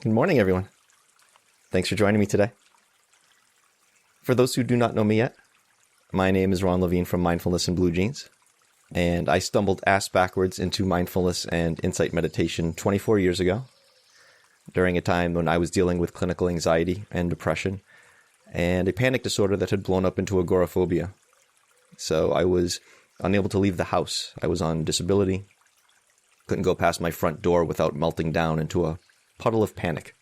Good morning, everyone. Thanks for joining me today. For those who do not know me yet, my name is Ron Levine from Mindfulness and Blue Jeans, and I stumbled ass backwards into mindfulness and insight meditation 24 years ago, during a time when I was dealing with clinical anxiety and depression, and a panic disorder that had blown up into agoraphobia. So I was unable to leave the house. I was on disability, couldn't go past my front door without melting down into a puddle of panic,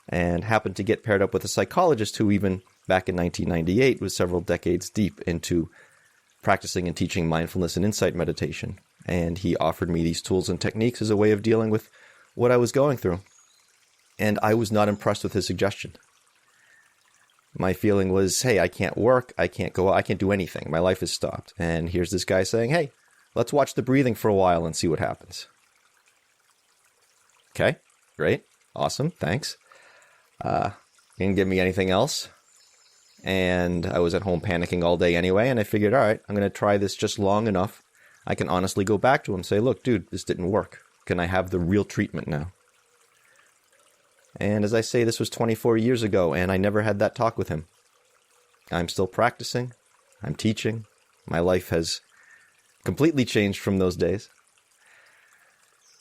and happened to get paired up with a psychologist who even back in 1998 was several decades deep into practicing and teaching mindfulness and insight meditation. And he offered me these tools and techniques as a way of dealing with what I was going through. And I was not impressed with his suggestion. My feeling was, hey, I can't work, I can't go out, I can't do anything. My life has stopped. And here's this guy saying, hey, let's watch the breathing for a while and see what happens. Okay. Great. Awesome. Thanks. Didn't give me anything else. And I was at home panicking all day anyway. And I figured, all right, I'm going to try this just long enough. I can honestly go back to him and say, look, dude, this didn't work. Can I have the real treatment now? And as I say, this was 24 years ago, and I never had that talk with him. I'm still practicing. I'm teaching. My life has completely changed from those days.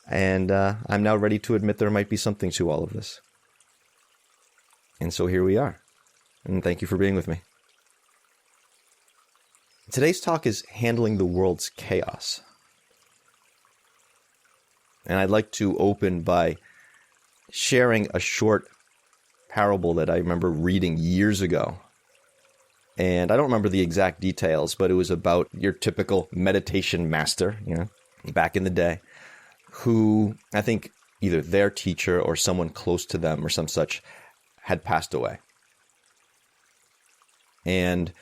And I'm now ready to admit there might be something to all of this. And so here we are. And thank you for being with me. Today's talk is handling the world's chaos. And I'd like to open by sharing a short parable that I remember reading years ago. And I don't remember the exact details, but it was about your typical meditation master, back in the day, who I think either their teacher or someone close to them or some such had passed away. And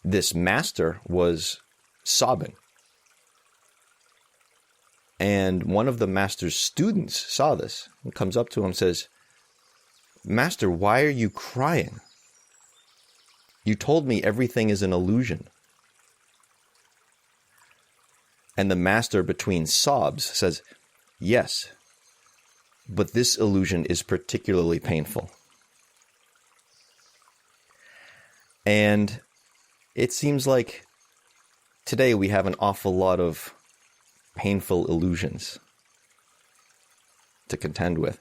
this master was sobbing. And one of the master's students saw this and comes up to him and says, Master, why are you crying? You told me everything is an illusion. And the master, between sobs, says, yes, but this illusion is particularly painful. And it seems like today we have an awful lot of painful illusions to contend with.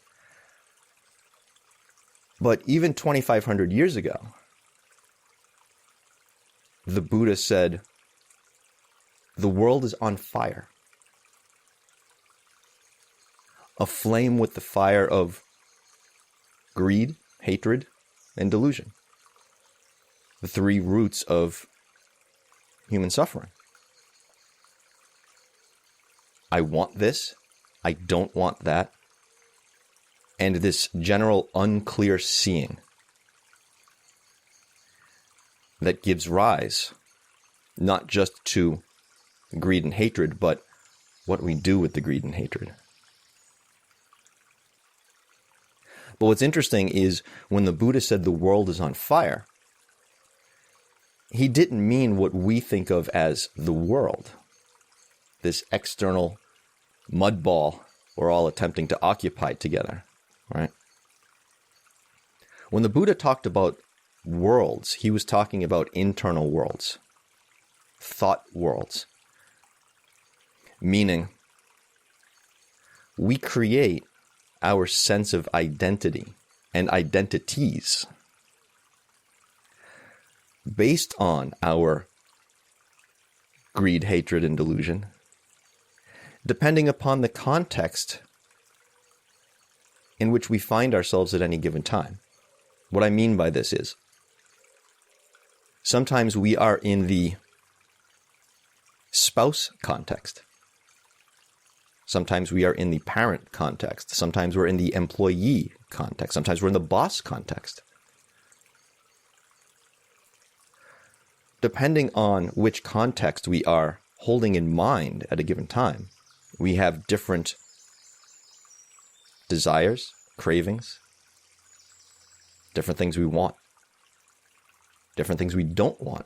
But even 2,500 years ago, the Buddha said, the world is on fire. Aflame with the fire of greed, hatred, and delusion. The three roots of human suffering. I want this, I don't want that, and this general unclear seeing that gives rise not just to greed and hatred, but what we do with the greed and hatred. But what's interesting is when the Buddha said the world is on fire, he didn't mean what we think of as the world, this external mud ball we're all attempting to occupy together, right? When the Buddha talked about worlds, he was talking about internal worlds, thought worlds, meaning we create our sense of identity and identities based on our greed, hatred, and delusion, depending upon the context in which we find ourselves at any given time. What I mean by this is, sometimes we are in the spouse context. Sometimes we are in the parent context. Sometimes we're in the employee context. Sometimes we're in the boss context. Depending on which context we are holding in mind at a given time, we have different desires, cravings, different things we want, different things we don't want.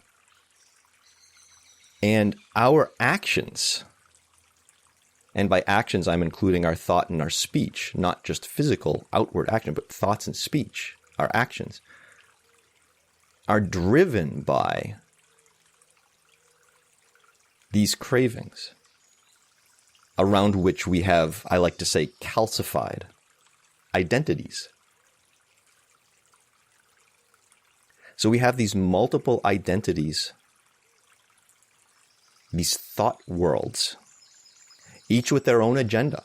And our actions And by actions, I'm including our thought and our speech, not just physical outward action, but thoughts and speech, our actions, are driven by these cravings around which we have, I like to say, calcified identities. So we have these multiple identities, these thought worlds, each with their own agenda.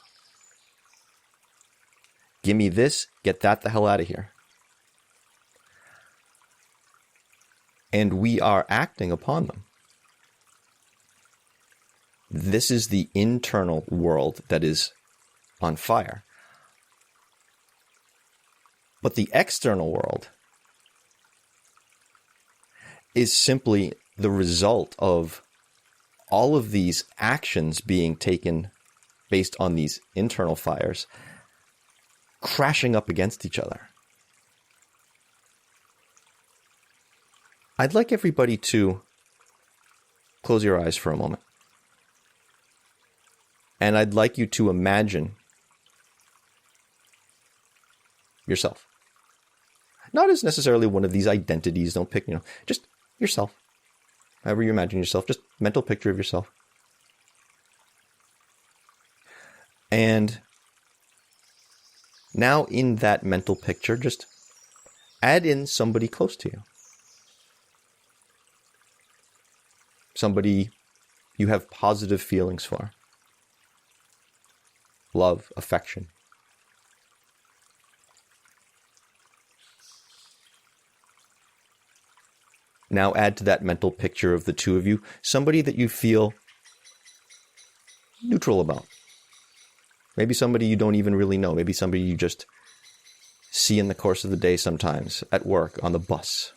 Give me this, get that the hell out of here. And we are acting upon them. This is the internal world that is on fire. But the external world is simply the result of all of these actions being taken based on these internal fires crashing up against each other. I'd like everybody to close your eyes for a moment. And I'd like you to imagine yourself. Not as necessarily one of these identities, don't pick, just yourself. However you imagine yourself, just mental picture of yourself. And now in that mental picture, just add in somebody close to you. Somebody you have positive feelings for. Love, affection. Now add to that mental picture of the two of you somebody that you feel neutral about. Maybe somebody you don't even really know. Maybe somebody you just see in the course of the day sometimes, at work, on the bus.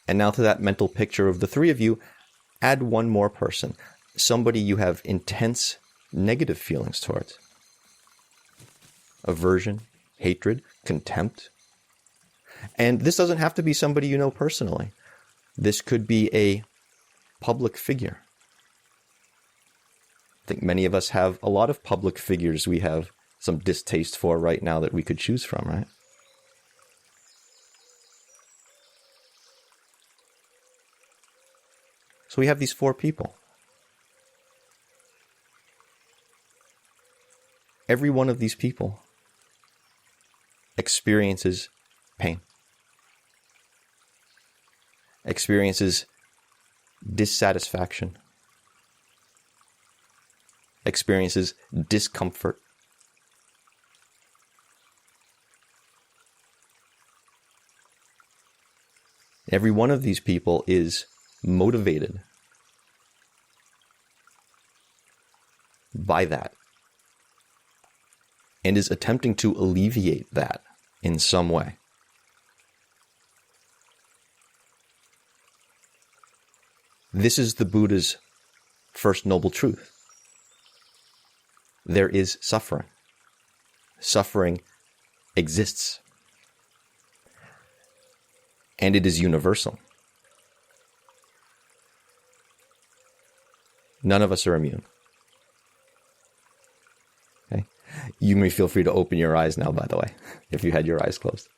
And now to that mental picture of the three of you, add one more person. Somebody you have intense negative feelings towards. Aversion, hatred, contempt. And this doesn't have to be somebody you know personally. This could be a public figure. I think many of us have a lot of public figures we have some distaste for right now that we could choose from, right? So we have these four people. Every one of these people experiences pain, experiences dissatisfaction, experiences discomfort. Every one of these people is motivated by that and is attempting to alleviate that in some way. This is the Buddha's first noble truth. There is suffering. Suffering exists. And it is universal. None of us are immune. Okay? You may feel free to open your eyes now, by the way, if you had your eyes closed.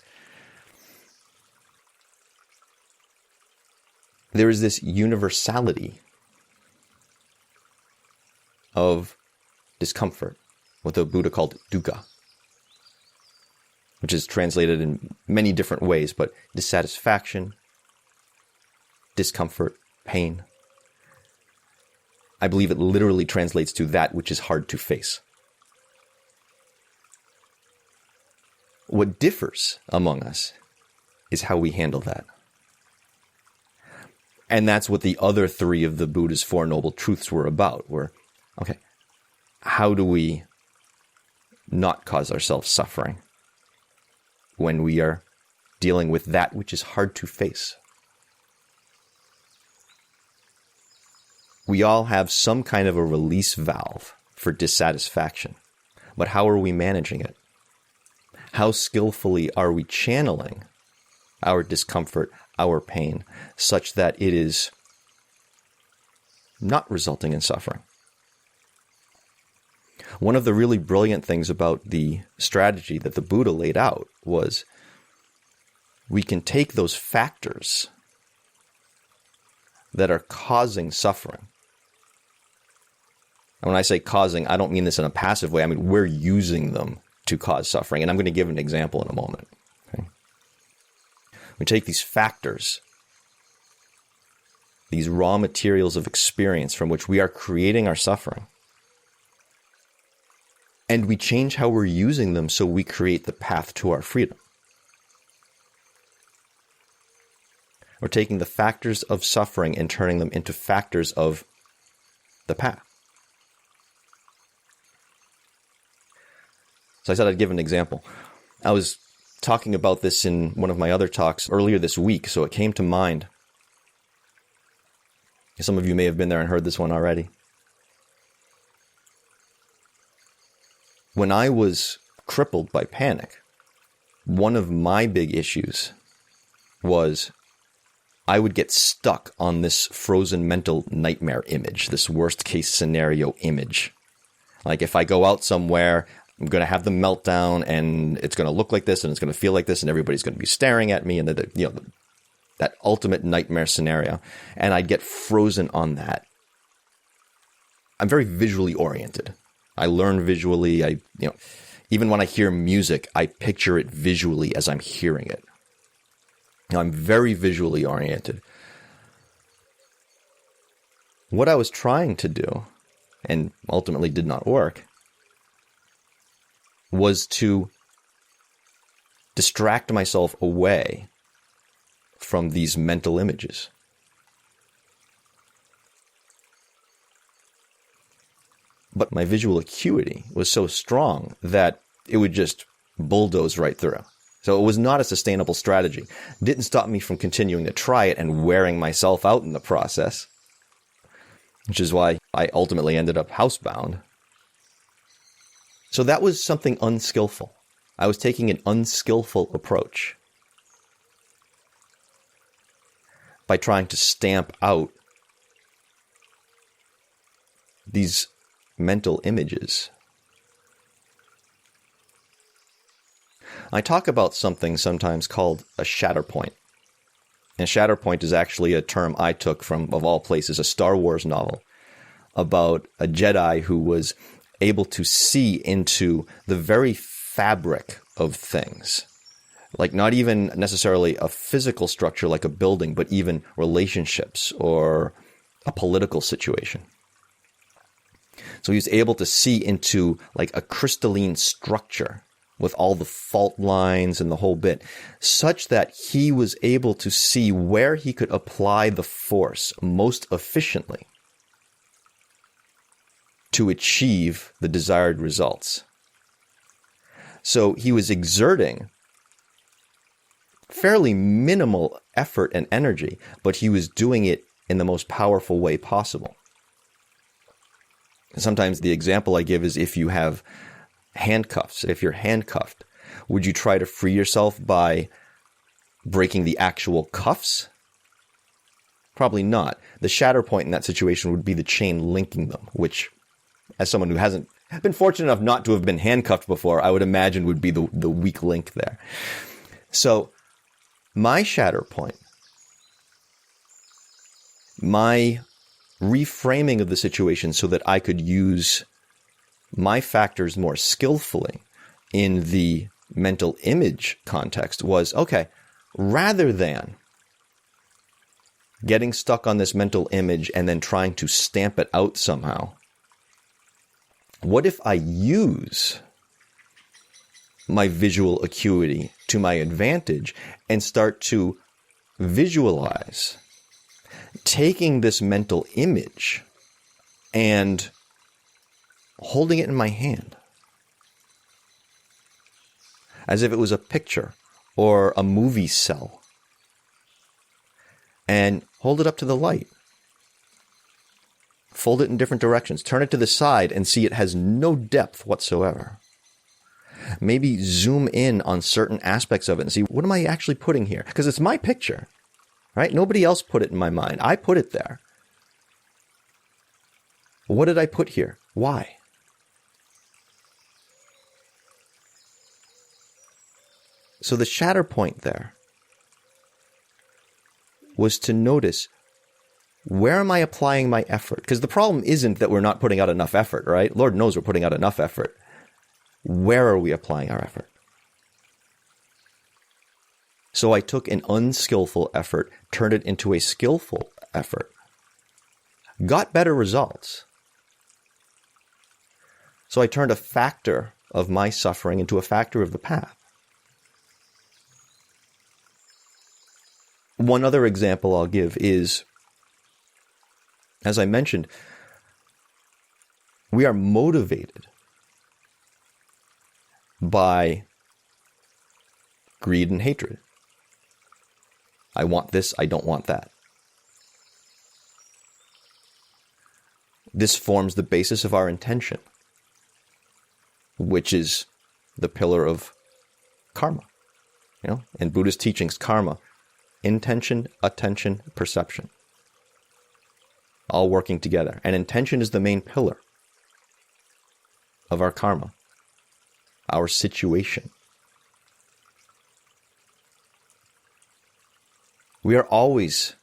There is this universality of discomfort, what the Buddha called dukkha, which is translated in many different ways, but dissatisfaction, discomfort, pain. I believe it literally translates to that which is hard to face. What differs among us is how we handle that. And that's what the other three of the Buddha's Four Noble Truths were about. Okay, how do we not cause ourselves suffering when we are dealing with that which is hard to face? We all have some kind of a release valve for dissatisfaction. But how are we managing it? How skillfully are we channeling our discomfort, our pain, such that it is not resulting in suffering. One of the really brilliant things about the strategy that the Buddha laid out was we can take those factors that are causing suffering. And when I say causing, I don't mean this in a passive way. I mean, we're using them to cause suffering. And I'm going to give an example in a moment. Okay? We take these factors, these raw materials of experience from which we are creating our suffering, and we change how we're using them so we create the path to our freedom. We're taking the factors of suffering and turning them into factors of the path. So I said I'd give an example. I was talking about this in one of my other talks earlier this week, so it came to mind. Some of you may have been there and heard this one already. When I was crippled by panic, one of my big issues was I would get stuck on this frozen mental nightmare image, this worst case scenario image. Like if I go out somewhere, I'm going to have the meltdown and it's going to look like this and it's going to feel like this and everybody's going to be staring at me and that ultimate nightmare scenario. And I'd get frozen on that. I'm very visually oriented. I learn visually. Even when I hear music, I picture it visually as I'm hearing it. I'm very visually oriented. What I was trying to do, and ultimately did not work, was to distract myself away from these mental images. But my visual acuity was so strong that it would just bulldoze right through. So it was not a sustainable strategy. It didn't stop me from continuing to try it and wearing myself out in the process, which is why I ultimately ended up housebound. So that was something unskillful. I was taking an unskillful approach by trying to stamp out these mental images. I talk about something sometimes called a shatter point. And shatter point is actually a term I took from, of all places, a Star Wars novel about a Jedi who was able to see into the very fabric of things. Like not even necessarily a physical structure like a building, but even relationships or a political situation. So he was able to see into like a crystalline structure with all the fault lines and the whole bit, such that he was able to see where he could apply the force most efficiently to achieve the desired results. So he was exerting fairly minimal effort and energy, but he was doing it in the most powerful way possible. Sometimes the example I give is if you have handcuffs. If you're handcuffed, would you try to free yourself by breaking the actual cuffs? Probably not. The shatter point in that situation would be the chain linking them, which, as someone who hasn't been fortunate enough not to have been handcuffed before, I would imagine would be the weak link there. So my shatter point, my reframing of the situation so that I could use my factors more skillfully in the mental image context was, okay, rather than getting stuck on this mental image and then trying to stamp it out somehow, what if I use my visual acuity to my advantage and start to visualize taking this mental image and holding it in my hand as if it was a picture or a movie cell, and hold it up to the light. Fold it in different directions. Turn it to the side and see it has no depth whatsoever. Maybe zoom in on certain aspects of it and see, what am I actually putting here? Because it's my picture, right? Nobody else put it in my mind. I put it there. What did I put here? Why? So the shatter point there was to notice, where am I applying my effort? Because the problem isn't that we're not putting out enough effort, right? Lord knows we're putting out enough effort. Where are we applying our effort? So I took an unskillful effort, turned it into a skillful effort, got better results. So I turned a factor of my suffering into a factor of the path. One other example I'll give is, as I mentioned, we are motivated by greed and hatred. I want this, I don't want that. This forms the basis of our intention, which is the pillar of karma. In Buddhist teachings, karma, intention, attention, perception, all working together. And intention is the main pillar of our karma, our situation. We are always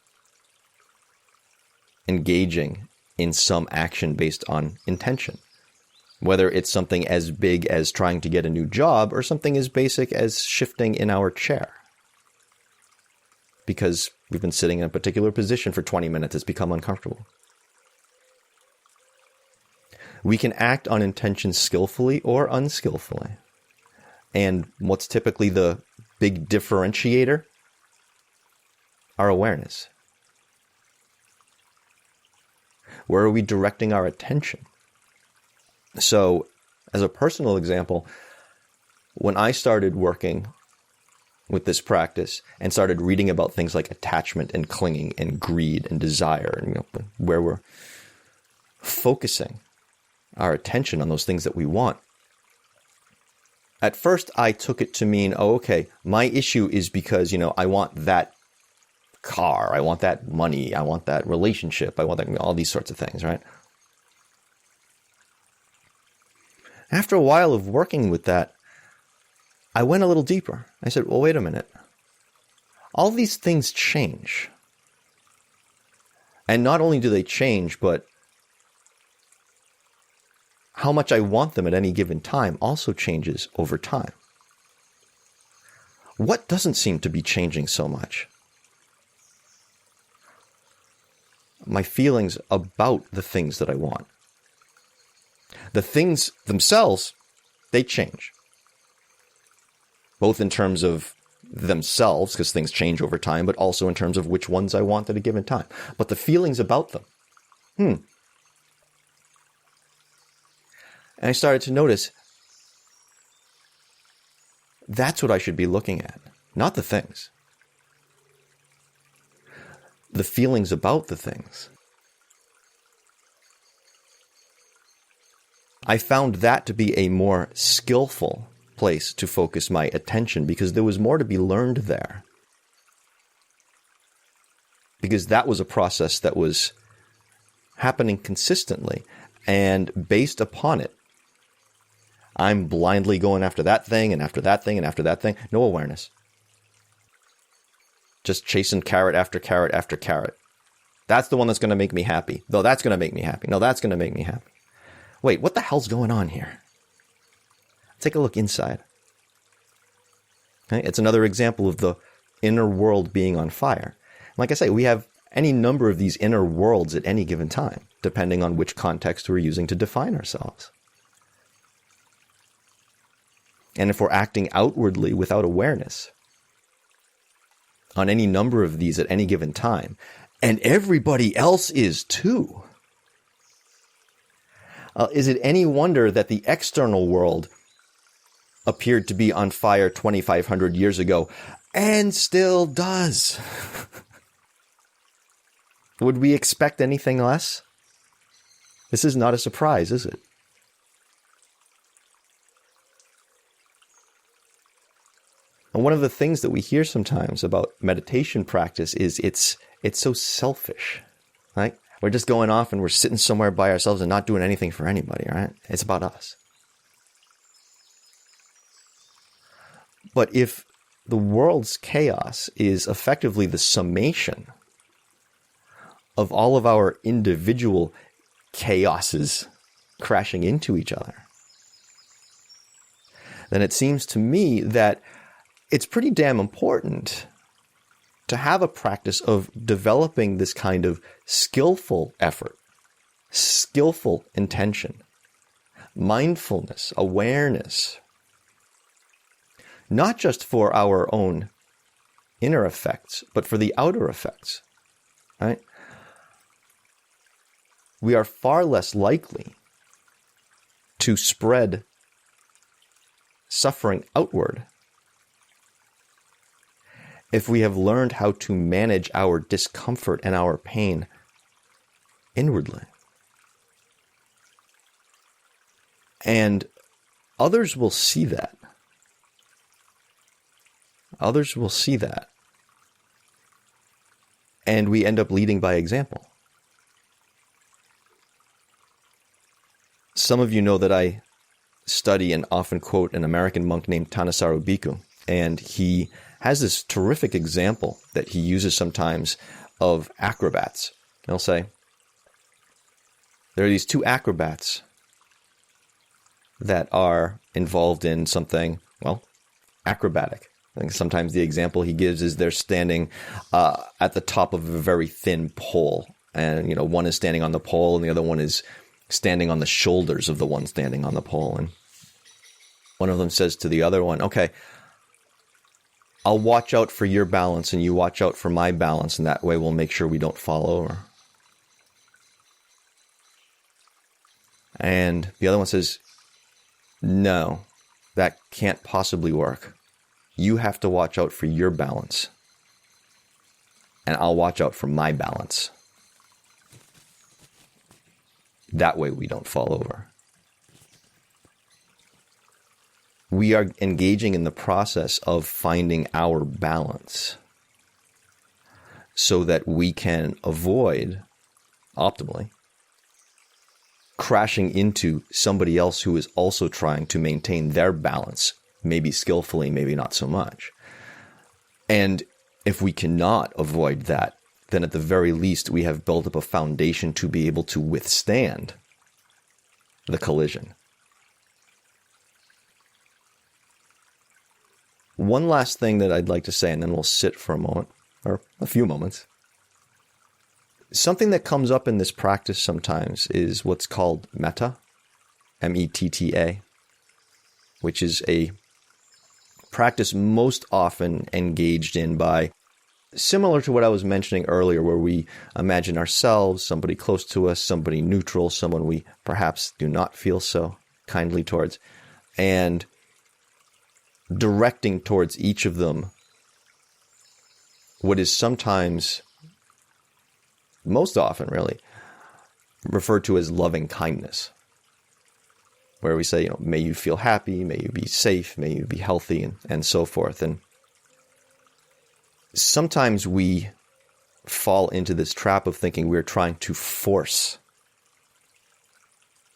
engaging in some action based on intention, whether it's something as big as trying to get a new job or something as basic as shifting in our chair. Because we've been sitting in a particular position for 20 minutes, it's become uncomfortable. We can act on intention skillfully or unskillfully. And what's typically the big differentiator? Our awareness. Where are we directing our attention? So, as a personal example, when I started working with this practice and started reading about things like attachment and clinging and greed and desire, and where we're focusing our attention on those things that we want. At first, I took it to mean, my issue is because, I want that car, I want that money, I want that relationship, I want that, all these sorts of things, right? After a while of working with that, I went a little deeper. I said, well, wait a minute. All these things change. And not only do they change, but how much I want them at any given time also changes over time. What doesn't seem to be changing so much? My feelings about the things that I want. The things themselves, they change. Both in terms of themselves, because things change over time, but also in terms of which ones I want at a given time. But the feelings about them, And I started to notice, that's what I should be looking at, not the things. The feelings about the things. I found that to be a more skillful place to focus my attention because there was more to be learned there. Because that was a process that was happening consistently, and based upon it, I'm blindly going after that thing and after that thing and after that thing. No awareness. Just chasing carrot after carrot after carrot. That's the one that's going to make me happy. No, that's going to make me happy. No, that's going to make me happy. Wait, what the hell's going on here? Take a look inside. Okay? It's another example of the inner world being on fire. Like I say, we have any number of these inner worlds at any given time, depending on which context we're using to define ourselves. And if we're acting outwardly without awareness on any number of these at any given time, and everybody else is too, is it any wonder that the external world appeared to be on fire 2,500 years ago and still does? Would we expect anything less? This is not a surprise, is it? And one of the things that we hear sometimes about meditation practice is it's so selfish, right? We're just going off and we're sitting somewhere by ourselves and not doing anything for anybody, right? It's about us. But if the world's chaos is effectively the summation of all of our individual chaoses crashing into each other, then it seems to me that it's pretty damn important to have a practice of developing this kind of skillful effort, skillful intention, mindfulness, awareness, not just for our own inner effects, but for the outer effects, right? We are far less likely to spread suffering outward if we have learned how to manage our discomfort and our pain inwardly. And others will see that. Others will see that. And we end up leading by example. Some of you know that I study and often quote an American monk named Thanissaro Bhikkhu, and he has this terrific example that he uses sometimes of acrobats. He'll say, there are these two acrobats that are involved in something, well, acrobatic. I think sometimes the example he gives is they're standing at the top of a very thin pole, and one is standing on the pole and the other one is standing on the shoulders of the one standing on the pole. And one of them says to the other one, okay, I'll watch out for your balance and you watch out for my balance, and that way we'll make sure we don't fall over. And the other one says, no, that can't possibly work. You have to watch out for your balance, and I'll watch out for my balance. That way we don't fall over. We are engaging in the process of finding our balance so that we can avoid, optimally, crashing into somebody else who is also trying to maintain their balance, maybe skillfully, maybe not so much. And if we cannot avoid that, then at the very least we have built up a foundation to be able to withstand the collision. One last thing that I'd like to say, and then we'll sit for a moment, or a few moments. Something that comes up in this practice sometimes is what's called metta, M-E-T-T-A, which is a practice most often engaged in by, similar to what I was mentioning earlier, where we imagine ourselves, somebody close to us, somebody neutral, someone we perhaps do not feel so kindly towards, and directing towards each of them what is sometimes, most often really, referred to as loving kindness, where we say, may you feel happy, may you be safe, may you be healthy, and so forth. And sometimes we fall into this trap of thinking we're trying to force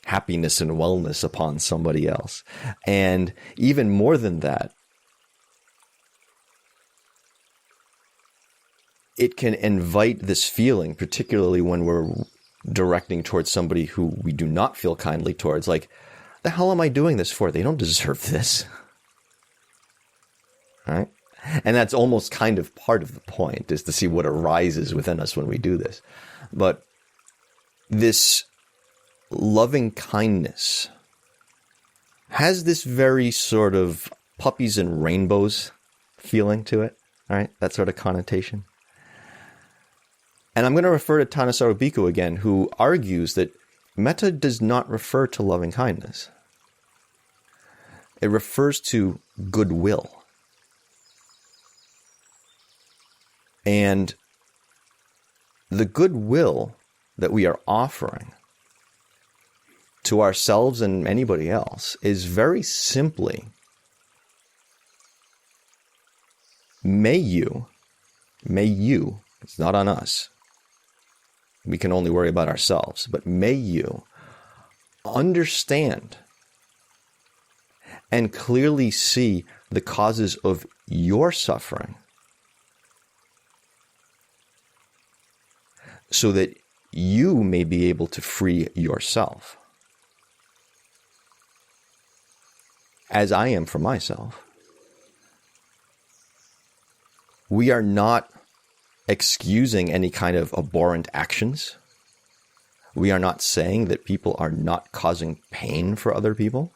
happiness and wellness upon somebody else. And even more than that, it can invite this feeling, particularly when we're directing towards somebody who we do not feel kindly towards, like, the hell am I doing this for? They don't deserve this. All right? And that's almost kind of part of the point, is to see what arises within us when we do this. But this loving kindness has this very sort of puppies and rainbows feeling to it, all right? That sort of connotation. And I'm going to refer to Thanissaro Bhikkhu again, who argues that metta does not refer to loving kindness. It refers to goodwill. And the goodwill that we are offering to ourselves and anybody else is very simply may you, it's not on us. We can only worry about ourselves, but may you understand and clearly see the causes of your suffering so that you may be able to free yourself, as I am for myself. We are not excusing any kind of abhorrent actions. We are not saying that people are not causing pain for other people.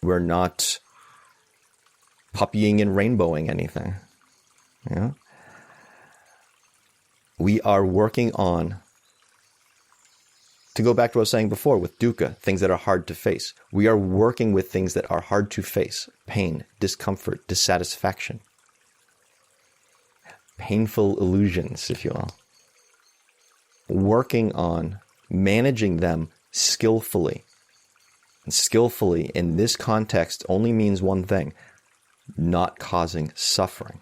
We're not puppying and rainbowing anything. You know? We are working on, to go back to what I was saying before with dukkha, things that are hard to face. We are working with things that are hard to face. Pain, discomfort, dissatisfaction. Painful illusions, if you will. Working on managing them skillfully. And skillfully in this context only means one thing: not causing suffering.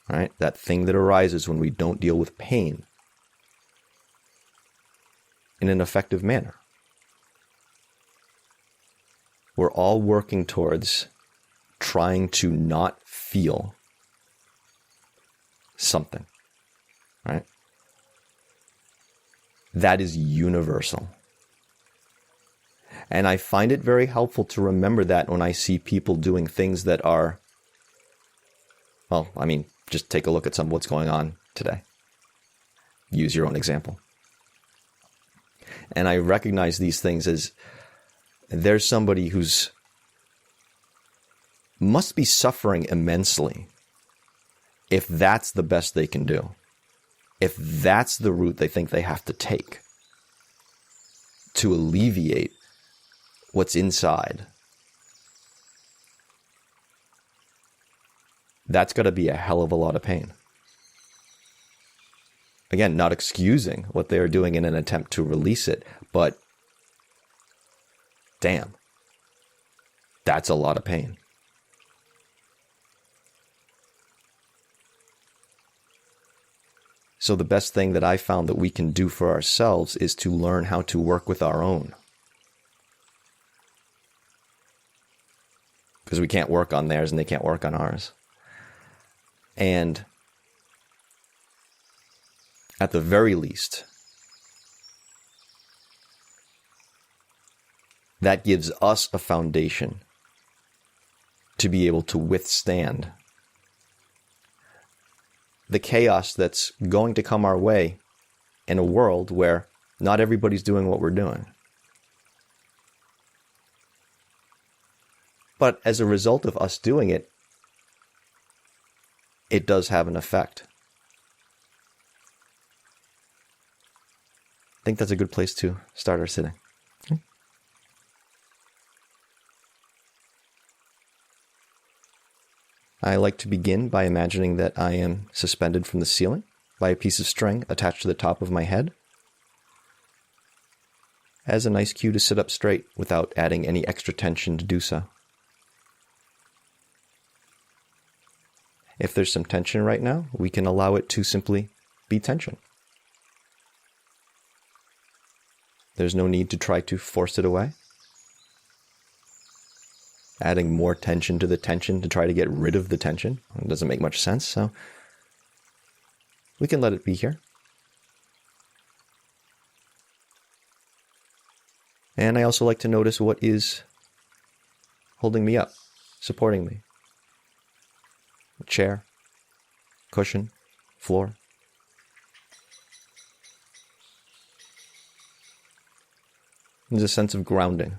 Right? That thing that arises when we don't deal with pain in an effective manner. We're all working towards trying to not feel something, right? That is universal. And I find it very helpful to remember that when I see people doing things that are, well, I mean, just take a look at some of what's going on today. Use your own example. And I recognize these things as there's somebody who's must be suffering immensely if that's the best they can do. If that's the route they think they have to take to alleviate what's inside. That's got to be a hell of a lot of pain. Again, not excusing what they are doing in an attempt to release it, but damn, that's a lot of pain. So the best thing that I found that we can do for ourselves is to learn how to work with our own. Because we can't work on theirs and they can't work on ours. And at the very least, that gives us a foundation to be able to withstand the chaos that's going to come our way in a world where not everybody's doing what we're doing. But as a result of us doing it, it does have an effect. I think that's a good place to start our sitting. Okay. I like to begin by imagining that I am suspended from the ceiling by a piece of string attached to the top of my head, as a nice cue to sit up straight without adding any extra tension to do so. If there's some tension right now, we can allow it to simply be tension. There's no need to try to force it away. Adding more tension to the tension to try to get rid of the tension, it doesn't make much sense, so we can let it be here. And I also like to notice what is holding me up, supporting me. A chair, cushion, floor. There's a sense of grounding.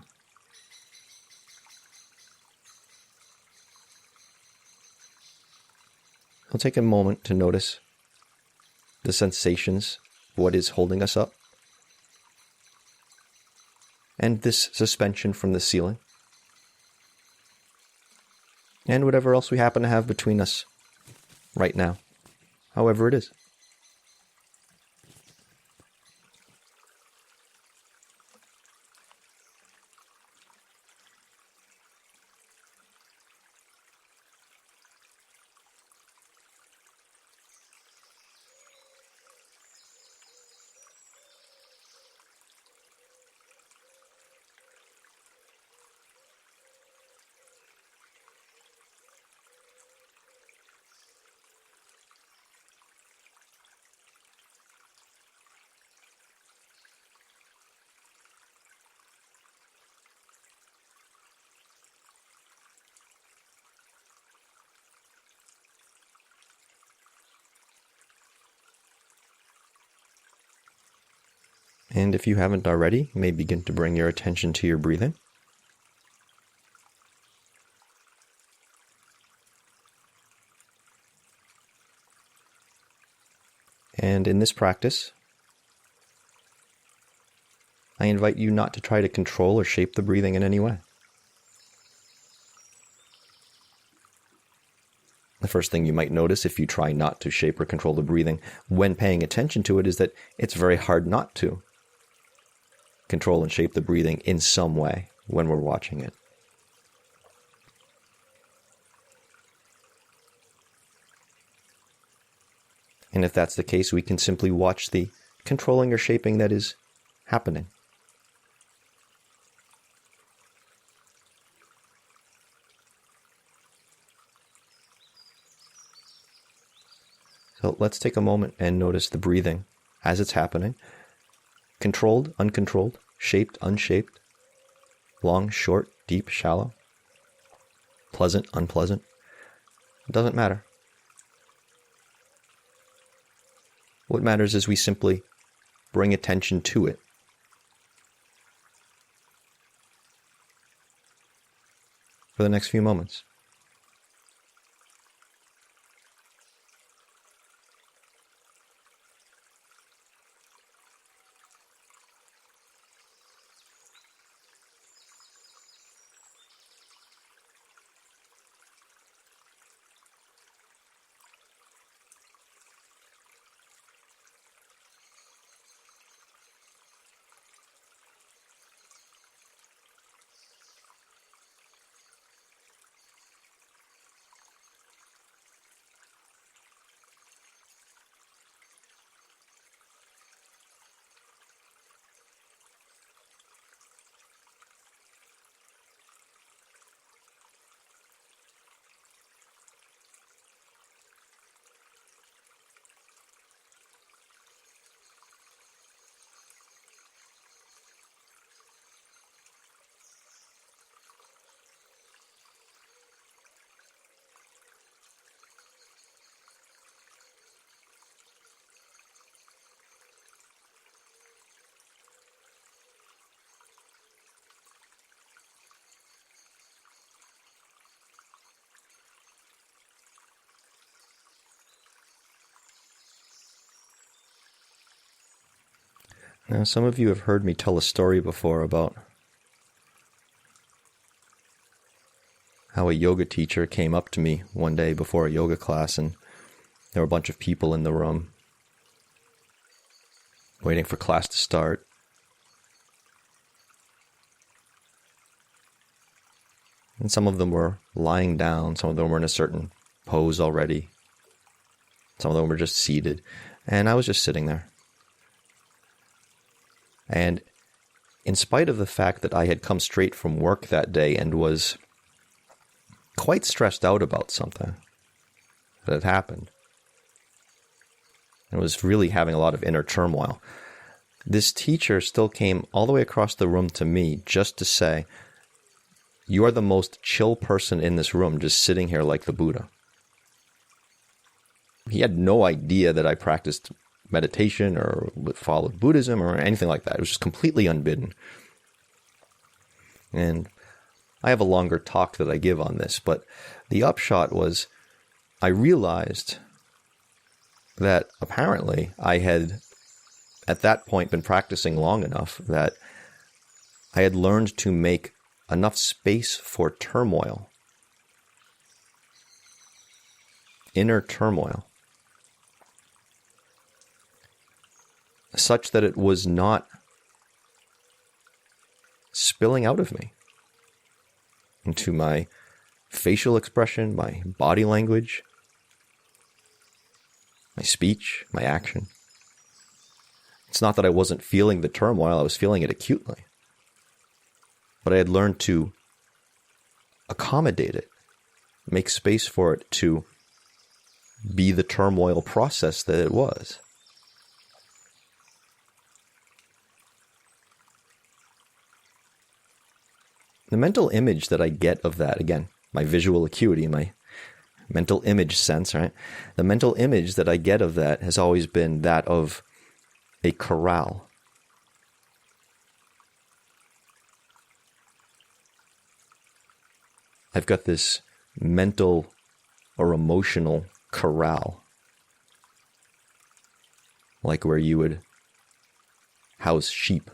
I'll take a moment to notice the sensations, what is holding us up, and this suspension from the ceiling, and whatever else we happen to have between us right now, however it is. And if you haven't already, you may begin to bring your attention to your breathing. And in this practice, I invite you not to try to control or shape the breathing in any way. The first thing you might notice if you try not to shape or control the breathing when paying attention to it is that it's very hard not to control and shape the breathing in some way when we're watching it. And if that's the case, we can simply watch the controlling or shaping that is happening. So let's take a moment and notice the breathing as it's happening. Controlled, uncontrolled, shaped, unshaped, long, short, deep, shallow, pleasant, unpleasant. It doesn't matter. What matters is we simply bring attention to it. For the next few moments. Now, some of you have heard me tell a story before about how a yoga teacher came up to me one day before a yoga class, and there were a bunch of people in the room waiting for class to start. And some of them were lying down, some of them were in a certain pose already, some of them were just seated, and I was just sitting there. And in spite of the fact that I had come straight from work that day and was quite stressed out about something that had happened, and was really having a lot of inner turmoil, this teacher still came all the way across the room to me just to say, "You are the most chill person in this room, just sitting here like the Buddha." He had no idea that I practiced meditation or followed Buddhism or anything like that. It was just completely unbidden. And I have a longer talk that I give on this, but the upshot was I realized that apparently I had at that point been practicing long enough that I had learned to make enough space for turmoil, inner turmoil, such that it was not spilling out of me into my facial expression, my body language, my speech, my action. It's not that I wasn't feeling the turmoil, I was feeling it acutely. But I had learned to accommodate it, make space for it to be the turmoil process that it was. The mental image that I get of that, again, my visual acuity, my mental image sense, right? The mental image that I get of that has always been that of a corral. I've got this mental or emotional corral, like where you would house sheep.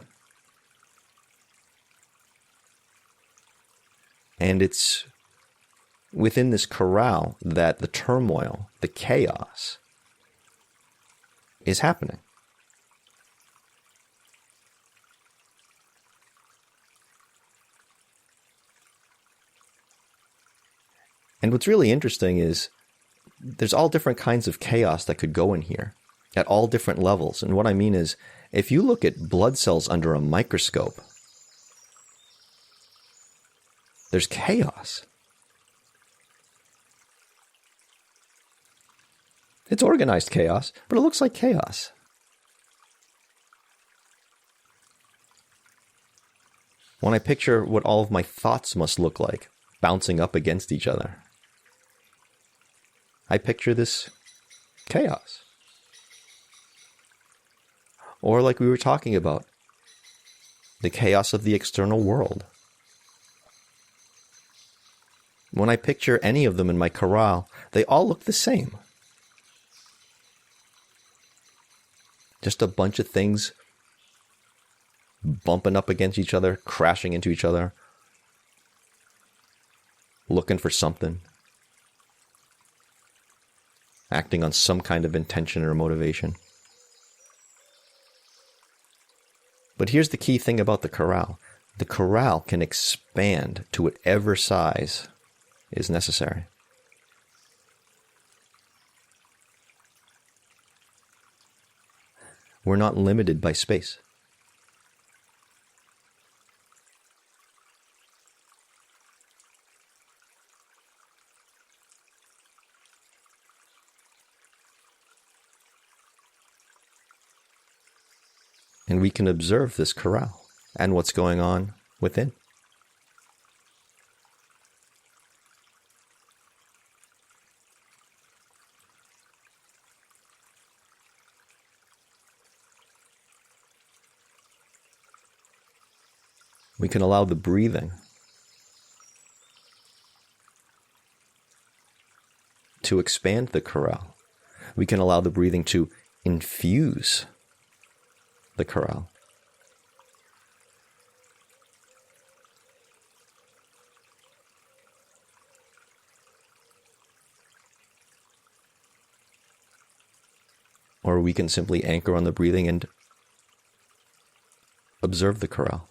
And it's within this corral that the turmoil, the chaos, is happening. And what's really interesting is there's all different kinds of chaos that could go in here at all different levels. And what I mean is, if you look at blood cells under a microscope, there's chaos. It's organized chaos, but it looks like chaos. When I picture what all of my thoughts must look like, bouncing up against each other, I picture this chaos. Or like we were talking about, the chaos of the external world. When I picture any of them in my corral, they all look the same. Just a bunch of things bumping up against each other, crashing into each other, looking for something, acting on some kind of intention or motivation. But here's the key thing about the corral. The corral can expand to whatever size is necessary. We're not limited by space. And we can observe this corral and what's going on within. We can allow the breathing to expand the corral. We can allow the breathing to infuse the corral. Or we can simply anchor on the breathing and observe the corral.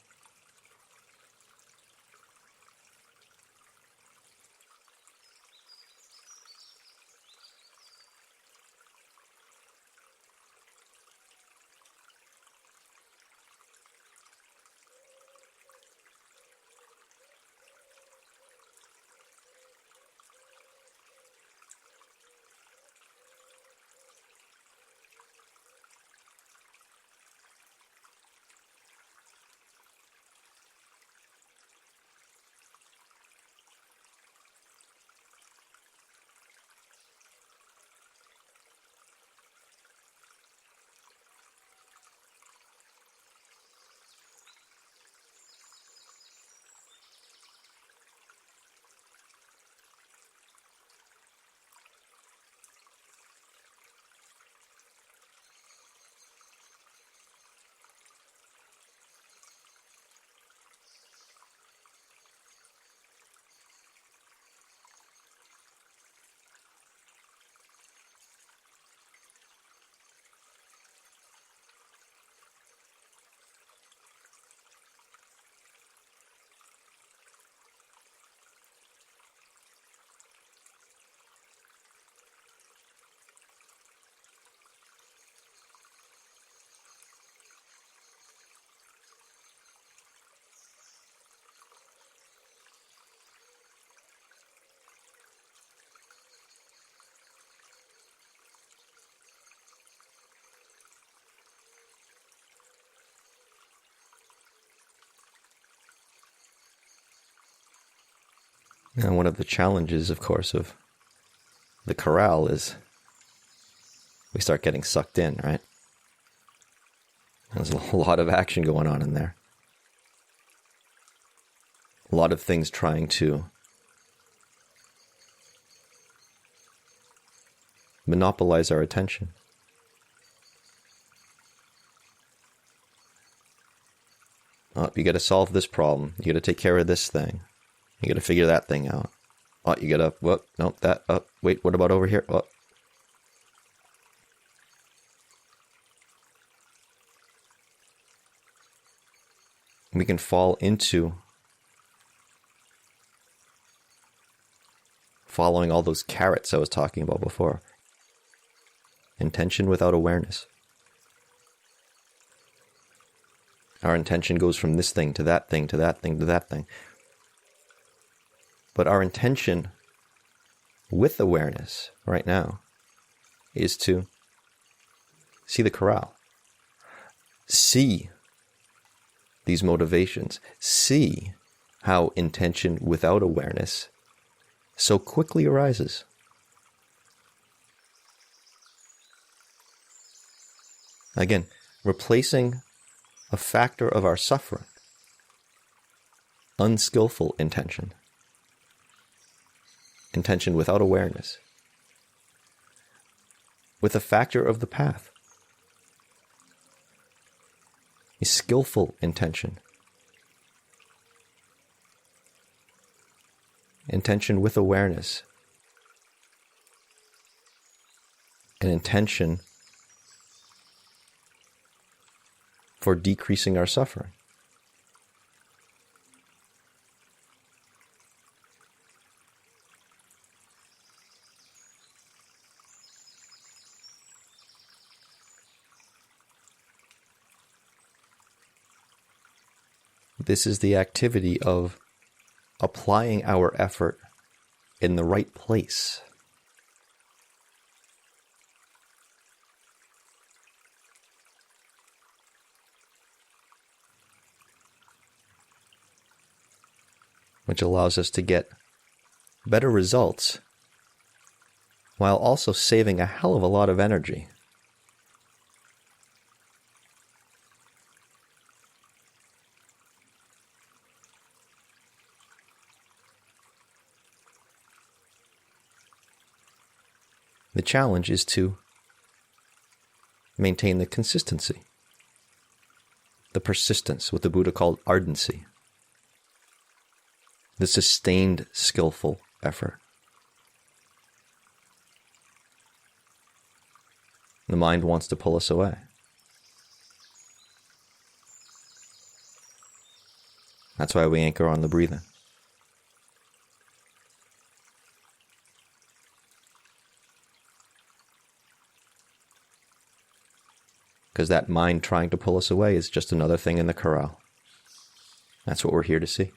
And one of the challenges, of course, of the corral is we start getting sucked in, right? There's a lot of action going on in there. A lot of things trying to monopolize our attention. Oh, you got to solve this problem. You got to take care of this thing. You got to figure that thing out. Oh, you got to, what? Nope, that, wait, what about over here? Oh. We can fall into following all those carrots I was talking about before. Intention without awareness. Our intention goes from this thing to that thing to that thing to that thing. But our intention with awareness right now is to see the corral. See these motivations. See how intention without awareness so quickly arises. Again, replacing a factor of our suffering, unskillful intention, intention without awareness, with a factor of the path, a skillful intention, intention with awareness, an intention for decreasing our suffering. This is the activity of applying our effort in the right place. Which allows us to get better results while also saving a hell of a lot of energy. The challenge is to maintain the consistency, the persistence, what the Buddha called ardency, the sustained, skillful effort. The mind wants to pull us away. That's why we anchor on the breathing. Because that mind trying to pull us away is just another thing in the corral. That's what we're here to see.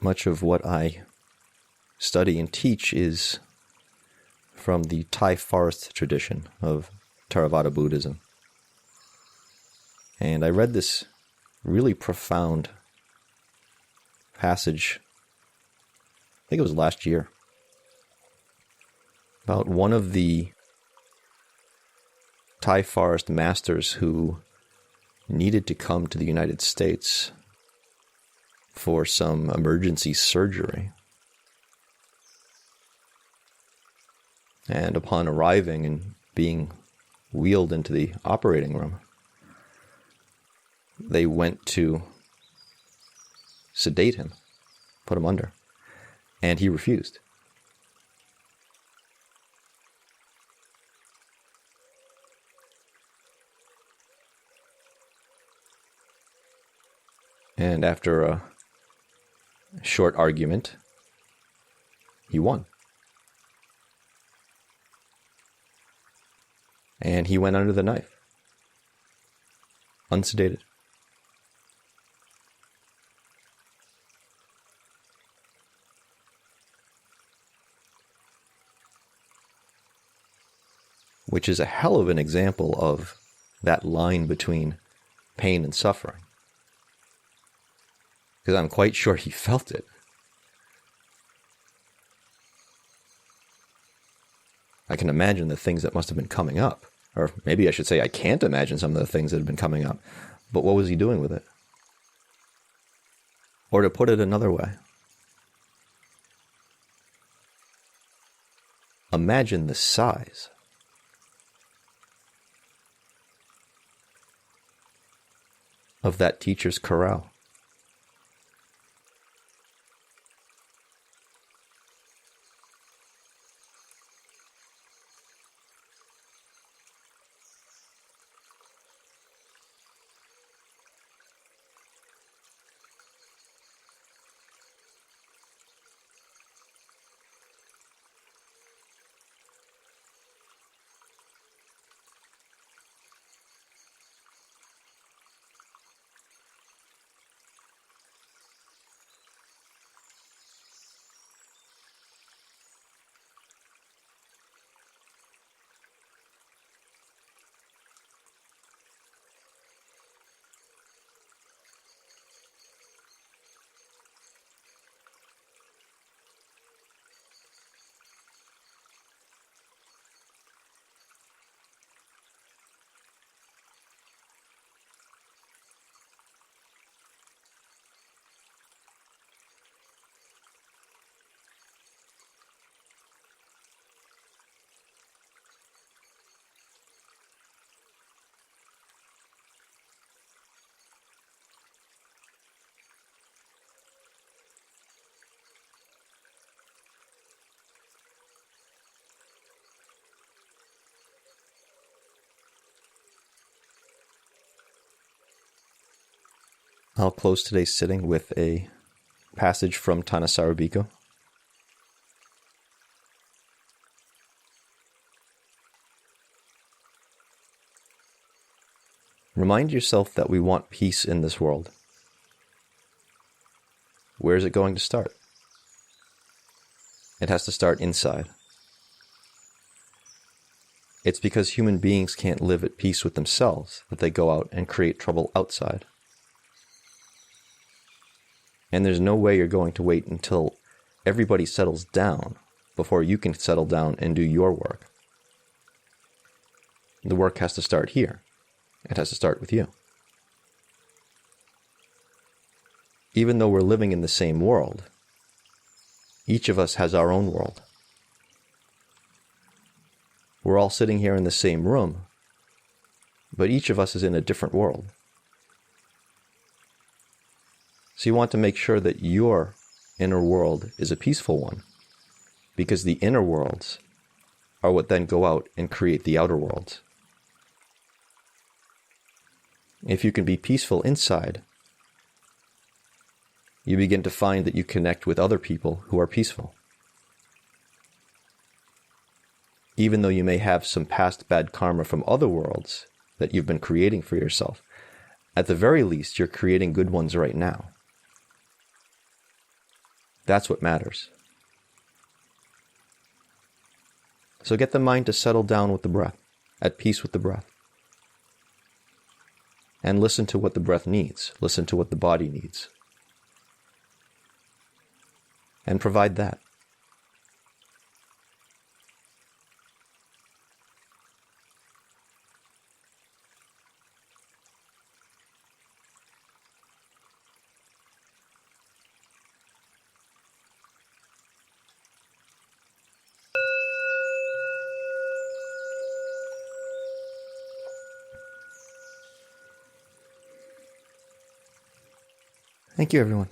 Much of what I study and teach is from the Thai forest tradition of Theravada Buddhism. And I read this really profound passage, I think it was last year, about one of the Thai forest masters who needed to come to the United States for some emergency surgery. And upon arriving and being wheeled into the operating room, they went to sedate him, put him under, and he refused. And after a short argument, he won. And he went under the knife, unsedated. Which is a hell of an example of that line between pain and suffering. Because I'm quite sure he felt it. I can imagine the things that must have been coming up. Or maybe I should say I can't imagine some of the things that have been coming up. But what was he doing with it? Or to put it another way, imagine the size of that teacher's corral. I'll close today's sitting with a passage from Thanissaro Bhikkhu. Remind yourself that we want peace in this world. Where is it going to start? It has to start inside. It's because human beings can't live at peace with themselves that they go out and create trouble outside. And there's no way you're going to wait until everybody settles down before you can settle down and do your work. The work has to start here. It has to start with you. Even though we're living in the same world, each of us has our own world. We're all sitting here in the same room, but each of us is in a different world. So you want to make sure that your inner world is a peaceful one, because the inner worlds are what then go out and create the outer worlds. If you can be peaceful inside, you begin to find that you connect with other people who are peaceful. Even though you may have some past bad karma from other worlds that you've been creating for yourself, at the very least, you're creating good ones right now. That's what matters. So get the mind to settle down with the breath, at peace with the breath. And listen to what the breath needs. Listen to what the body needs. And provide that. Thank you, everyone.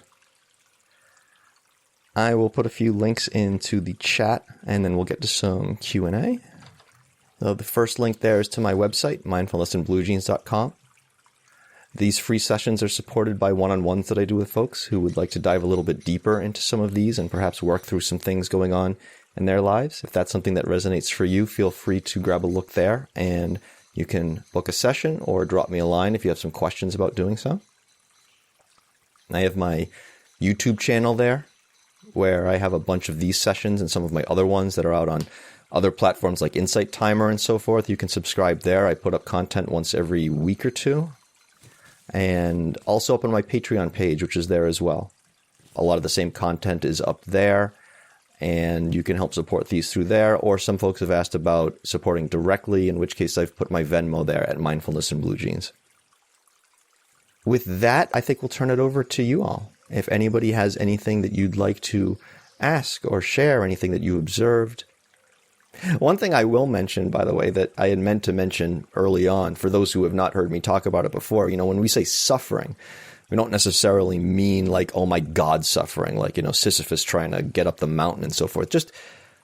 I will put a few links into the chat, and then we'll get to some Q&A. So the first link there is to my website, mindfulness-in-bluejeans.com. These free sessions are supported by one-on-ones that I do with folks who would like to dive a little bit deeper into some of these and perhaps work through some things going on in their lives. If that's something that resonates for you, feel free to grab a look there, and you can book a session or drop me a line if you have some questions about doing so. I have my YouTube channel there, where I have a bunch of these sessions and some of my other ones that are out on other platforms like Insight Timer and so forth. You can subscribe there. I put up content once every week or two. And also up on my Patreon page, which is there as well. A lot of the same content is up there, and you can help support these through there. Or some folks have asked about supporting directly, in which case I've put my Venmo there at Mindfulness in Blue Jeans. With that, I think we'll turn it over to you all. If anybody has anything that you'd like to ask or share, anything that you observed. One thing I will mention, by the way, that I had meant to mention early on, for those who have not heard me talk about it before, when we say suffering, we don't necessarily mean like, oh my God, suffering, like, Sisyphus trying to get up the mountain and so forth. Just,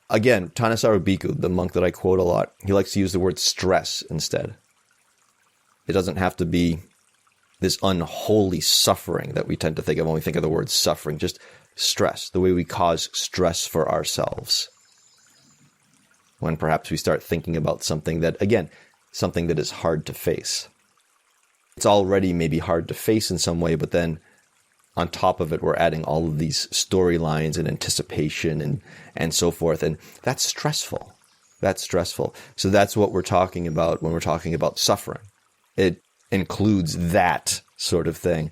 again, Thanissaro Bhikkhu, the monk that I quote a lot, he likes to use the word stress instead. It doesn't have to be this unholy suffering that we tend to think of when we think of the word suffering, just stress, the way we cause stress for ourselves. When perhaps we start thinking about something that, again, something that is hard to face. It's already maybe hard to face in some way, but then on top of it, we're adding all of these storylines and anticipation and so forth. And that's stressful. That's stressful. So that's what we're talking about when we're talking about suffering. It includes that sort of thing,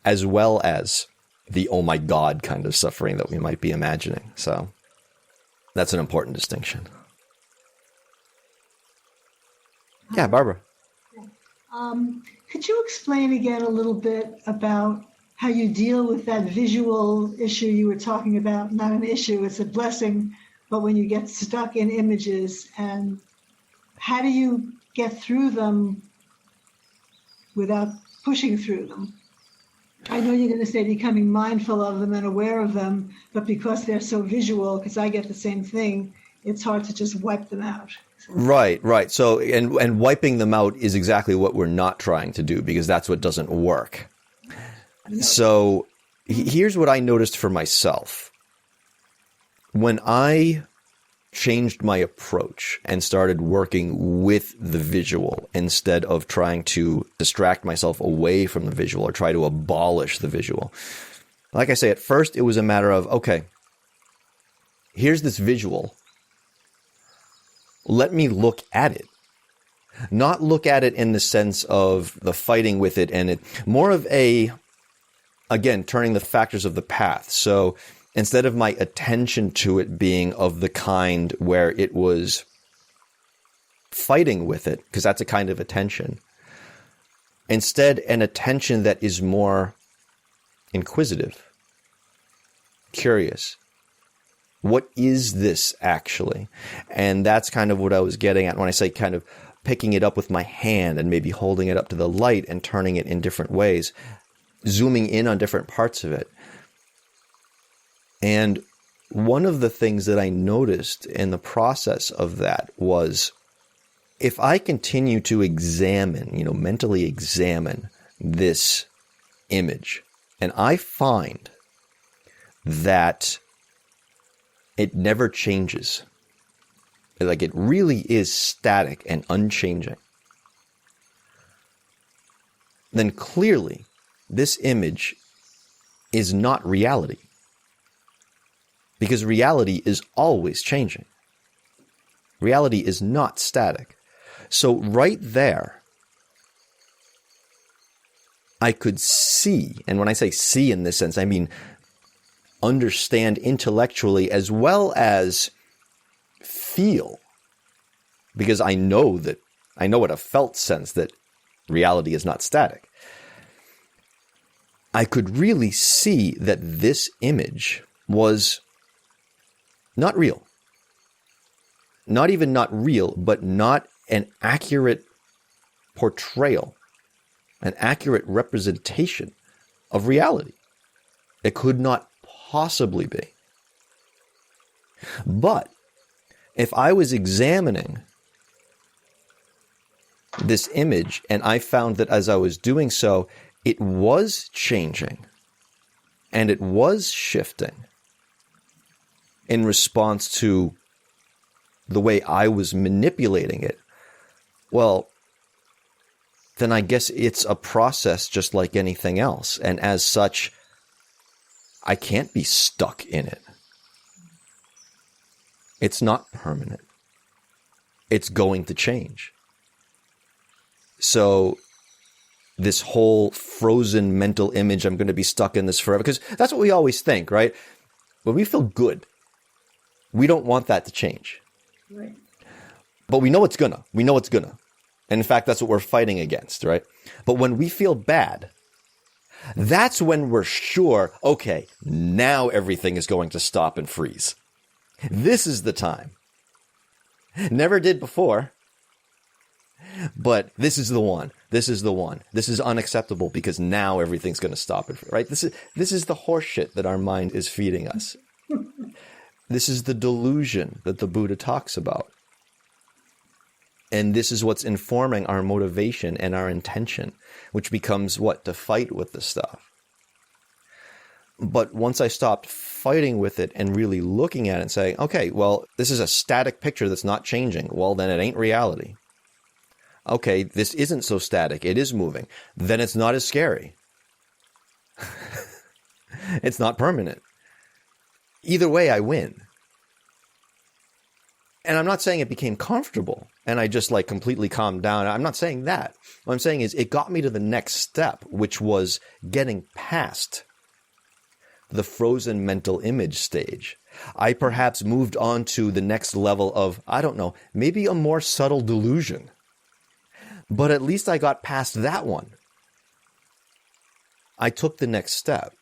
as well as the oh my God kind of suffering that we might be imagining. So that's an important distinction. Yeah, Barbara. Could you explain again a little bit about how you deal with that visual issue you were talking about? Not an issue, it's a blessing, but when you get stuck in images, and how do you get through them without pushing through them? I know you're going to say becoming mindful of them and aware of them, but because they're so visual, because I get the same thing, it's hard to just wipe them out. Right. So, and wiping them out is exactly what we're not trying to do, because that's what doesn't work. So here's what I noticed for myself. When I changed my approach and started working with the visual instead of trying to distract myself away from the visual or try to abolish the visual. Like I say, at first it was a matter of, okay, here's this visual. Let me look at it. Not look at it in the sense of the fighting with it, and it more of a, again, turning the factors of the path. So instead of my attention to it being of the kind where it was fighting with it, because that's a kind of attention, instead an attention that is more inquisitive, curious. What is this actually? And that's kind of what I was getting at when I say kind of picking it up with my hand and maybe holding it up to the light and turning it in different ways, zooming in on different parts of it. And one of the things that I noticed in the process of that was, if I continue to examine, mentally examine this image, and I find that it never changes, like it really is static and unchanging, then clearly this image is not reality. Because reality is always changing. Reality is not static. So right there, I could see, and when I say see in this sense, I mean understand intellectually as well as feel. Because I know in a felt sense that reality is not static. I could really see that this image was not real. Not even not real, but not an accurate portrayal, an accurate representation of reality. It could not possibly be. But if I was examining this image and I found that as I was doing so, it was changing and it was shifting in response to the way I was manipulating it, well, then I guess it's a process just like anything else. And as such, I can't be stuck in it. It's not permanent. It's going to change. So this whole frozen mental image, I'm going to be stuck in this forever, because that's what we always think, right? When we feel good, we don't want that to change. Right. But we know it's gonna. We know it's gonna. And in fact, that's what we're fighting against, right? But when we feel bad, that's when we're sure, okay, now everything is going to stop and freeze. This is the time. Never did before. But this is the one. This is the one. This is unacceptable because now everything's going to stop it, right? This is the horse shit that our mind is feeding us. This is the delusion that the Buddha talks about. And this is what's informing our motivation and our intention, which becomes what? To fight with the stuff. But once I stopped fighting with it and really looking at it and saying, okay, well, this is a static picture that's not changing. Well, then it ain't reality. Okay, this isn't so static. It is moving. Then it's not as scary. It's not permanent. Either way, I win. And I'm not saying it became comfortable and I just like completely calmed down. I'm not saying that. What I'm saying is it got me to the next step, which was getting past the frozen mental image stage. I perhaps moved on to the next level of, I don't know, maybe a more subtle delusion. But at least I got past that one. I took the next step.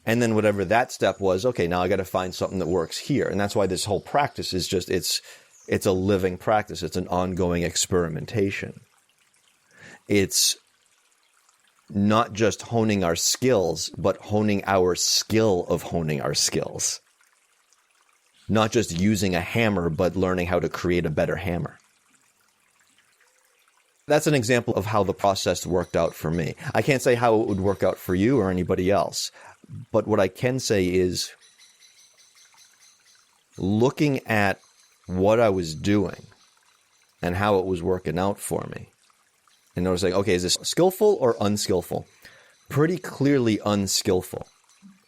And then whatever that step was, okay, now I got to find something that works here. And that's why this whole practice is just, it's a living practice. It's an ongoing experimentation. It's not just honing our skills, but honing our skill of honing our skills. Not just using a hammer, but learning how to create a better hammer. That's an example of how the process worked out for me. I can't say how it would work out for you or anybody else. But what I can say is looking at what I was doing and how it was working out for me and noticing, okay, is this skillful or unskillful? Pretty clearly unskillful.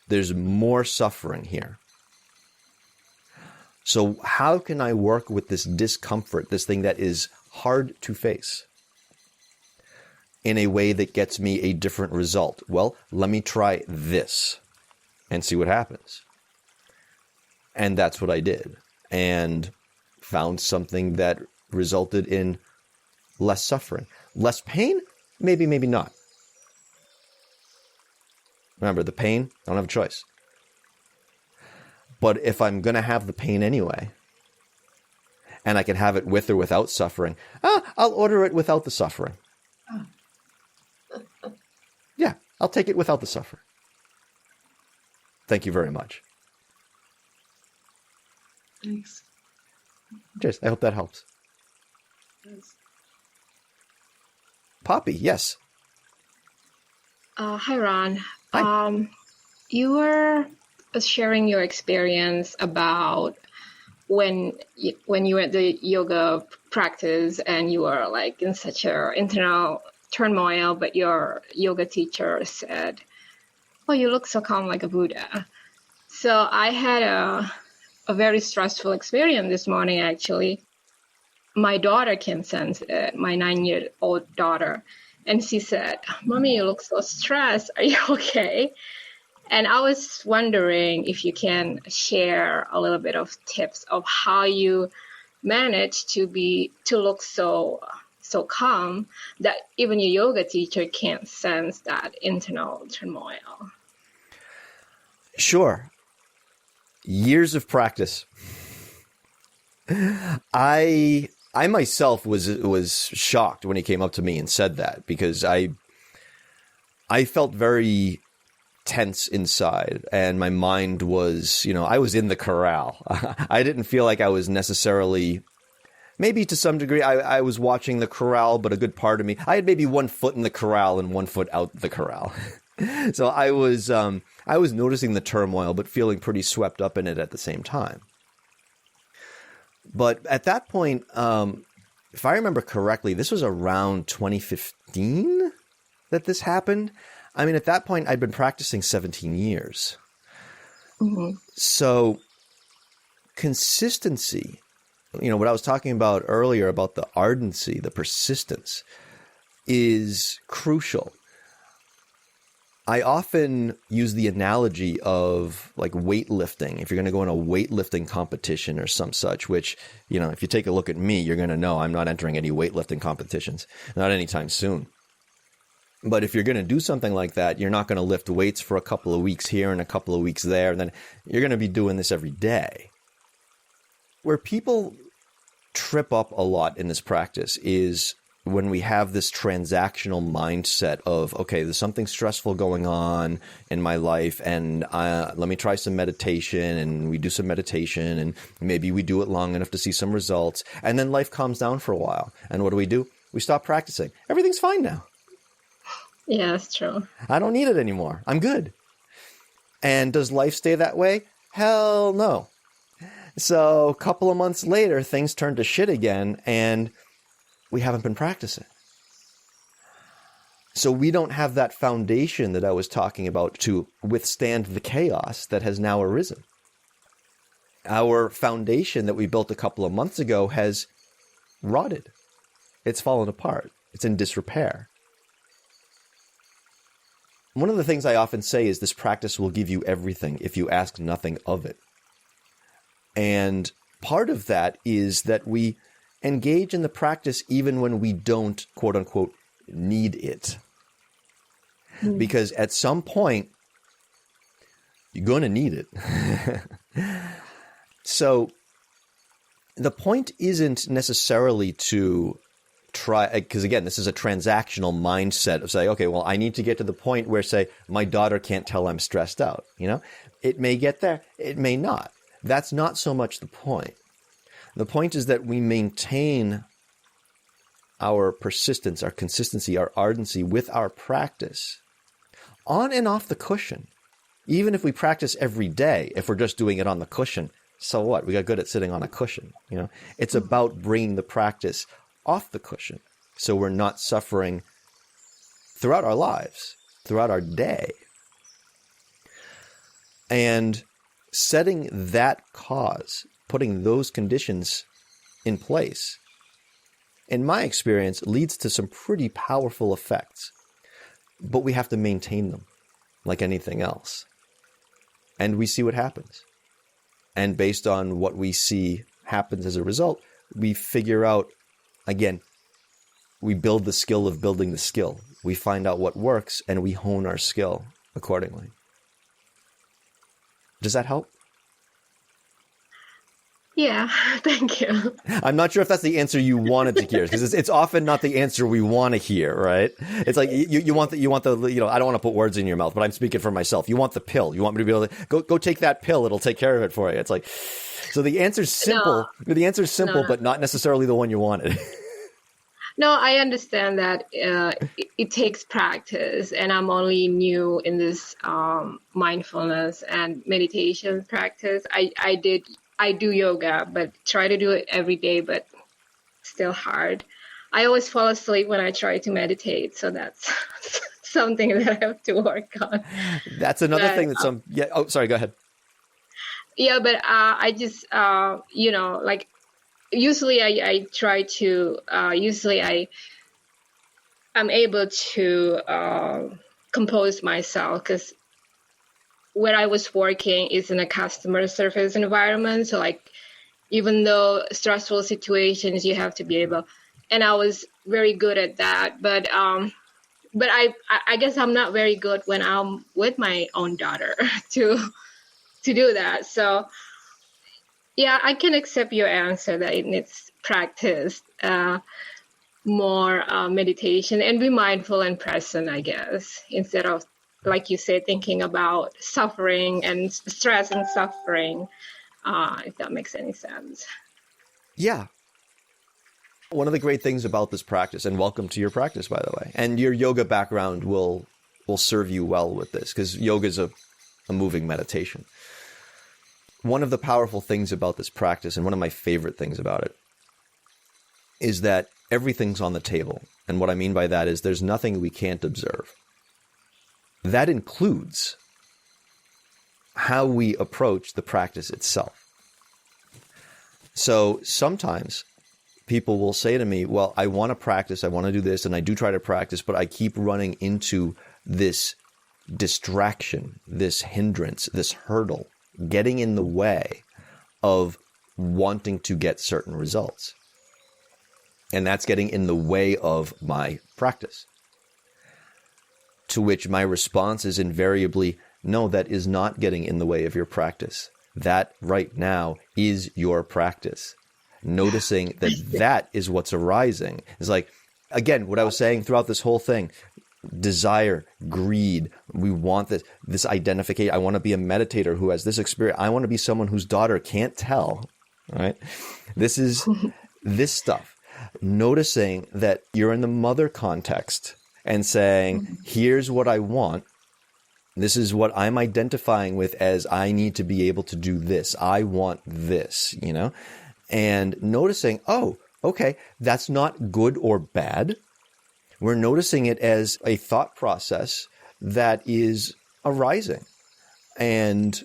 There's more suffering here. So how can I work with this discomfort, this thing that is hard to face, in a way that gets me a different result? Well, let me try this and see what happens. And that's what I did. And found something that resulted in less suffering. Less pain? Maybe, maybe not. Remember, the pain, I don't have a choice. But if I'm going to have the pain anyway, and I can have it with or without suffering, I'll order it without the suffering. Yeah, I'll take it without the suffering. Thank you very much. Thanks. Cheers. I hope that helps. Yes. Poppy, yes. Hi, Ron. Hi. You were sharing your experience about when you were at the yoga practice and you were like in such a internal turmoil, but your yoga teacher said, "Oh, you look so calm like a Buddha." So I had a very stressful experience this morning, actually. My daughter can sense it, my 9-year-old daughter. And she said, "Mommy, you look so stressed. Are you okay?" And I was wondering if you can share a little bit of tips of how you manage to look so calm that even your yoga teacher can't sense that internal turmoil. Sure. Years of practice. I myself was shocked when he came up to me and said that, because I felt very tense inside, and my mind was, I was in the corral. I didn't feel like I was necessarily, maybe to some degree, I was watching the corral, but a good part of me, I had maybe 1 foot in the corral and 1 foot out the corral. So I was noticing the turmoil, but feeling pretty swept up in it at the same time. But at that point, if I remember correctly, this was around 2015 that this happened. I mean, at that point, I'd been practicing 17 years. Mm-hmm. So consistency, what I was talking about earlier about the ardency, the persistence, is crucial. I often use the analogy of like weightlifting. If you're going to go in a weightlifting competition or some such, which, if you take a look at me, you're going to know I'm not entering any weightlifting competitions, not anytime soon. But if you're going to do something like that, you're not going to lift weights for a couple of weeks here and a couple of weeks there. And then you're going to be doing this every day. Where people trip up a lot in this practice is when we have this transactional mindset of, okay, there's something stressful going on in my life, and let me try some meditation, and we do some meditation, and maybe we do it long enough to see some results, and then life calms down for a while. And what do? We stop practicing. Everything's fine now. Yeah, that's true. I don't need it anymore. I'm good. And does life stay that way? Hell no. So a couple of months later, things turn to shit again, and we haven't been practicing. So we don't have that foundation that I was talking about to withstand the chaos that has now arisen. Our foundation that we built a couple of months ago has rotted. It's fallen apart. It's in disrepair. One of the things I often say is this practice will give you everything if you ask nothing of it. And part of that is that we engage in the practice even when we don't, quote unquote, need it. Because at some point, you're going to need it. So the point isn't necessarily to try, because again, this is a transactional mindset of saying, okay, well, I need to get to the point where, say, my daughter can't tell I'm stressed out. It may get there. It may not. That's not so much the point. The point is that we maintain our persistence, our consistency, our ardency with our practice on and off the cushion. Even if we practice every day, if we're just doing it on the cushion, so what? We got good at sitting on a cushion. It's about bringing the practice off the cushion so we're not suffering throughout our lives, throughout our day. And setting that cause, putting those conditions in place, in my experience, leads to some pretty powerful effects. But we have to maintain them like anything else. And we see what happens. And based on what we see happens as a result, we figure out, again, we build the skill of building the skill. We find out what works and we hone our skill accordingly. Does that help? Yeah, thank you. I'm not sure if that's the answer you wanted to hear, because it's often not the answer we want to hear, right? It's like you want the I don't want to put words in your mouth, but I'm speaking for myself. You want the pill. You want me to be able to go take that pill. It'll take care of it for you. It's like, so the answer's simple. No. The answer's simple, but not necessarily the one you wanted. No, I understand that it takes practice, and I'm only new in this mindfulness and meditation practice. I do yoga, but try to do it every day, but still hard. I always fall asleep when I try to meditate, so that's something that I have to work on. That's another thing that Oh, sorry, go ahead. Yeah, but I just, usually I try to, I'm able to compose myself, because where I was working is in a customer service environment. So even though stressful situations, you have to be able, and I was very good at that. But I guess I'm not very good when I'm with my own daughter to do that. So yeah, I can accept your answer that it needs practice, more meditation, and be mindful and present, I guess, instead of like you said, thinking about suffering and stress and suffering, if that makes any sense. Yeah. One of the great things about this practice, and welcome to your practice, by the way, and your yoga background will serve you well with this, because yoga is a moving meditation. One of the powerful things about this practice, and one of my favorite things about it, is that everything's on the table. And what I mean by that is there's nothing we can't observe. That includes how we approach the practice itself. So sometimes people will say to me, well, I want to practice, I want to do this, and I do try to practice, but I keep running into this distraction, this hindrance, this hurdle, getting in the way of wanting to get certain results. And that's getting in the way of my practice. To which my response is invariably, no, that is not getting in the way of your practice. That right now is your practice. Noticing that that is what's arising. It's like, again, what I was saying throughout this whole thing, desire, greed, we want this identification. I want to be a meditator who has this experience. I want to be someone whose daughter can't tell, right? This is this stuff. Noticing that you're in the mother context and saying, here's what I want. This is what I'm identifying with as I need to be able to do this. I want this, and noticing, oh, okay, that's not good or bad. We're noticing it as a thought process that is arising. And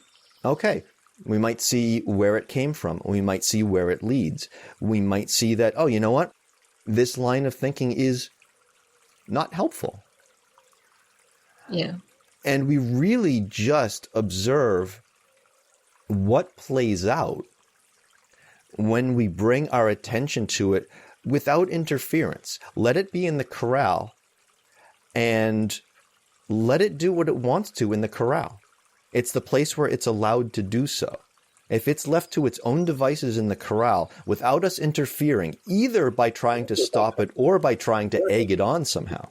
okay, we might see where it came from. We might see where it leads. We might see that, oh, you know what? This line of thinking is not helpful. Yeah. And we really just observe what plays out when we bring our attention to it without interference. Let it be in the corral and let it do what it wants to in the corral. It's the place where it's allowed to do so. If it's left to its own devices in the corral without us interfering, either by trying to stop it or by trying to egg it on somehow,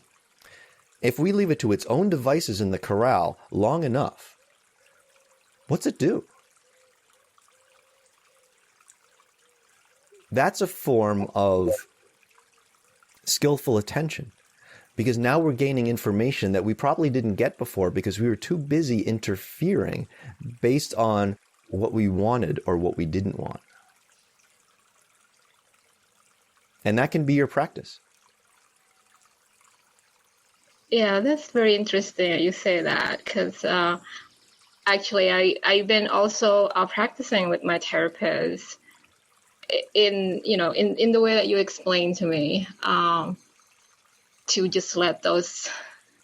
if we leave it to its own devices in the corral long enough, what's it do? That's a form of skillful attention, because now we're gaining information that we probably didn't get before because we were too busy interfering based on what we wanted or what we didn't want. And that can be your practice. Yeah, that's very interesting that you say that, because actually I've been also practicing with my therapist in the way that you explained to me, to just let those,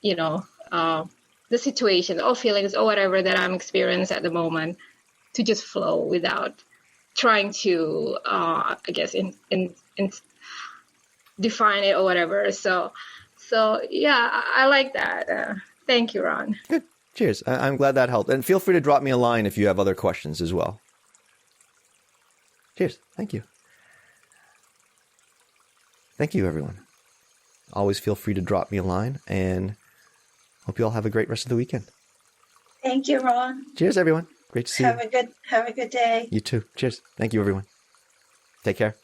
the situation or feelings or whatever that I'm experiencing at the moment to just flow without trying to, in define it or whatever. So yeah, I like that. Thank you, Ron. Good. Cheers. I'm glad that helped. And feel free to drop me a line if you have other questions as well. Cheers. Thank you. Thank you, everyone. Always feel free to drop me a line, and hope you all have a great rest of the weekend. Thank you, Ron. Cheers, everyone. Great to see you. Have a good day. You too. Cheers. Thank you, everyone. Take care.